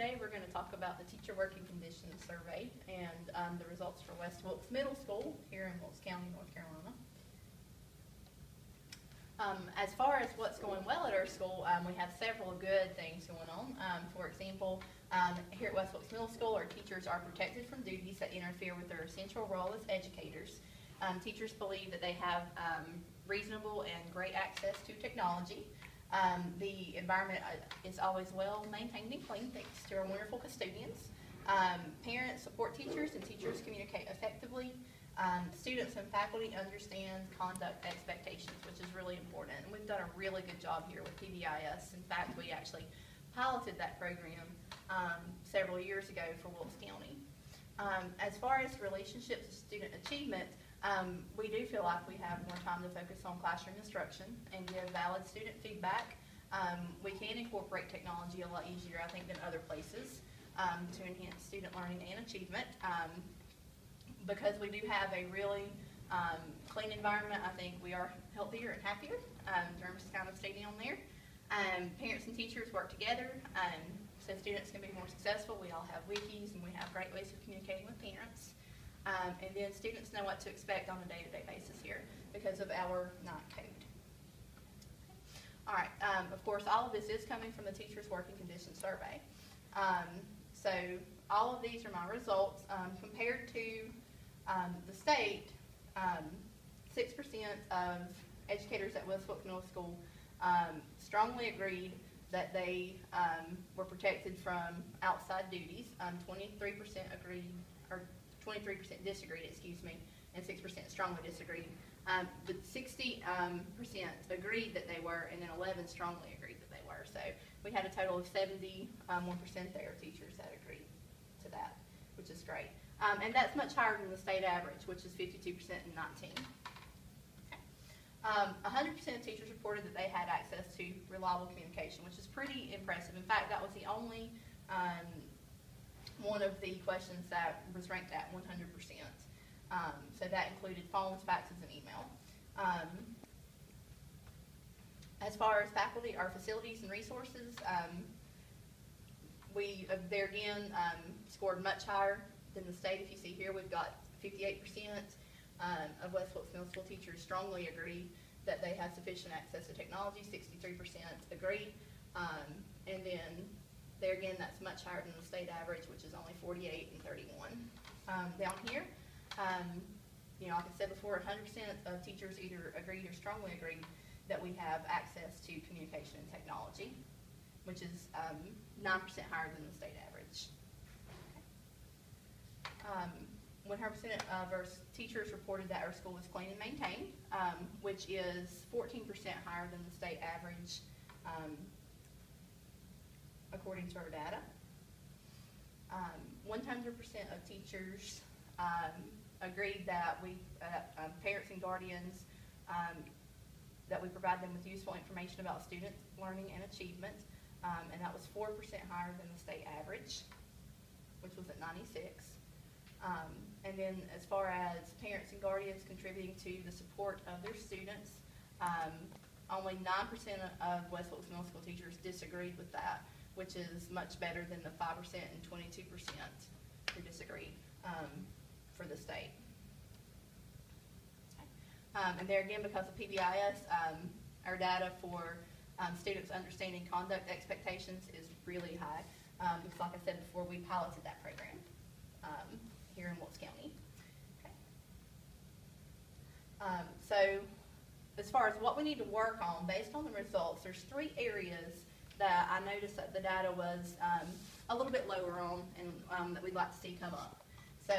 today we're going to talk about the Teacher Working Conditions Survey and the results for West Wilkes Middle School here in Wilkes County, North Carolina. As far as what's going well at our school, we have several good things going on. For example, here at West Wilkes Middle School, our teachers are protected from duties that interfere with their essential role as educators. Teachers believe that they have reasonable and great access to technology. The environment is always well maintained and clean thanks to our wonderful custodians. Parents support teachers and teachers communicate effectively. Students and faculty understand conduct expectations, which is really important. And we've done a really good job here with TWCS. In fact, we actually piloted that program several years ago for Wilkes County. As far as relationships with student achievement, we do feel like we have more time to focus on classroom instruction and give valid student feedback. We can incorporate technology a lot easier, I think, than other places to enhance student learning and achievement. Because we do have a really clean environment, I think we are healthier and happier in terms of kind of stating on there. Parents and teachers work together so students can be more successful. We all have wikis and we have great ways of communicating with parents. And then students know what to expect on a day-to-day basis here because of our night code. All right, of course, all of this is coming from the Teachers Working Conditions Survey. So all of these are my results. Compared to the state, 6% of educators at West Wilkes Middle School strongly agreed that they were protected from outside duties. 23% agreed, or 23% disagreed, excuse me, and 6% strongly disagreed. But 60% agreed that they were, and then 11 strongly agreed that they were. So we had a total of 71% there of teachers that agreed to that, which is great. And that's much higher than the state average, which is 52% and 19. 100% of teachers reported that they had access to reliable communication, which is pretty impressive. In fact, that was the only one of the questions that was ranked at 100%. So that included phones, faxes, and email. As far as faculty, our facilities and resources, we there again scored much higher than the state. If you see here, we've got 58% of West Wilkes Middle School teachers strongly agree that they have sufficient access to technology. 63% agree, and then there again, that's much higher than the state average, which is only 48 and 31. Down here, you know, like I said before, 100% of teachers either agreed or strongly agreed that we have access to communication and technology, which is 9% higher than the state average. 100% of our teachers reported that our school was clean and maintained, which is 14% higher than the state average, according to our data. 100% of teachers agreed that we, parents and guardians, that we provide them with useful information about student learning and achievement, and that was 4% higher than the state average, which was at 96. And then as far as parents and guardians contributing to the support of their students, only 9% of West Wilkes Middle School teachers disagreed with that, which is much better than the 5% and 22% who disagreed for the state. And there again, because of PBIS, our data for students understanding conduct expectations is really high. Because like I said before, we piloted that program here in Wilkes County. Okay. So as far as what we need to work on, based on the results, there's 3 areas that I noticed that the data was a little bit lower on and that we'd like to see come up. So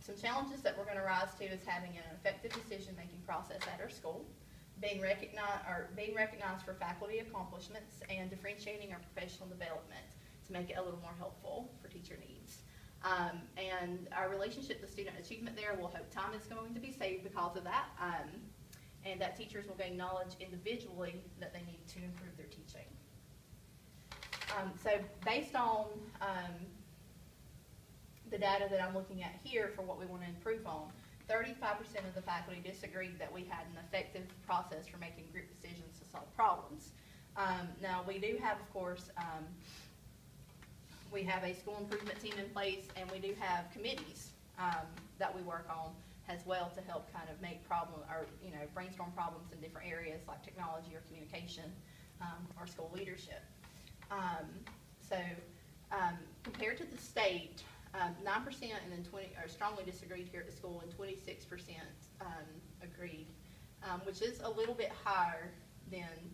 some challenges that we're going to rise to is having an effective decision-making process at our school, being recognized for faculty accomplishments, and differentiating our professional development to make it a little more helpful for teacher needs. And our relationship to student achievement there, we'll hope time is going to be saved because of that, and that teachers will gain knowledge individually that they need to improve their teaching. So based on the data that I'm looking at here for what we want to improve on, 35% of the faculty disagreed that we had an effective process for making group decisions to solve problems. Now we do have, of course, We have a school improvement team in place, and we do have committees that we work on as well to help kind of make brainstorm problems in different areas like technology or communication or school leadership. Compared to the state, 9% and then 20 are strongly disagreed here at the school, and 26% agreed, which is a little bit higher than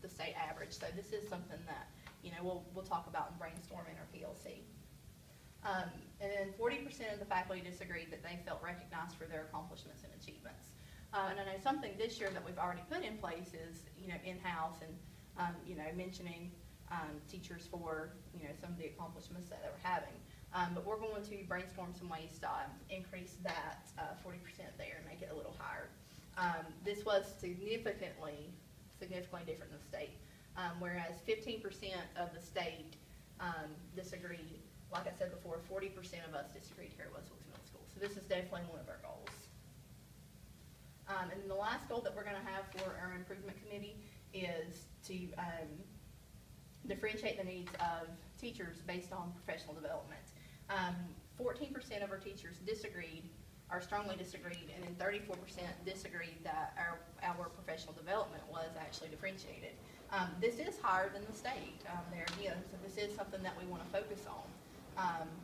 the state average. So this is something that we'll talk about in brainstorming or PLC. And then 40% of the faculty disagreed that they felt recognized for their accomplishments and achievements. And I know something this year that we've already put in place is in-house and mentioning teachers for some of the accomplishments that they were having. But we're going to brainstorm some ways to increase that 40% there and make it a little higher. This was significantly different than the state, whereas 15% of the state disagreed. Like I said before, 40% of us disagreed here at West Wilkes Middle School. So this is definitely one of our goals. And then the last goal that we're going to have for our improvement committee is to differentiate the needs of teachers based on professional development. 14% of our teachers strongly disagreed, and then 34% disagreed that our professional development was actually differentiated. This is higher than the state there again, so this is something that we want to focus on.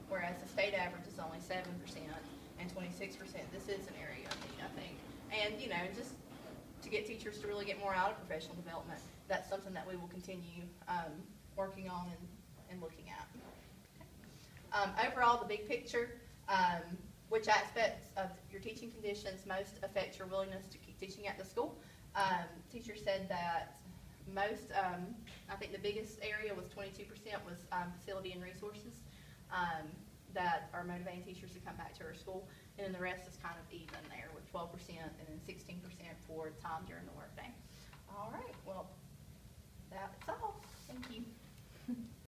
Whereas the state average is only 7% and 26%. This is an area of need, I think. And just to get teachers to really get more out of professional development, that's something that we will continue working on and looking at. Okay. Overall, the big picture, which aspects of your teaching conditions most affect your willingness to keep teaching at the school? Teachers said that most, I think the biggest area was 22% was facility and resources that are motivating teachers to come back to our school, and then the rest is kind of even there with 12% and then 16% for time during the workday.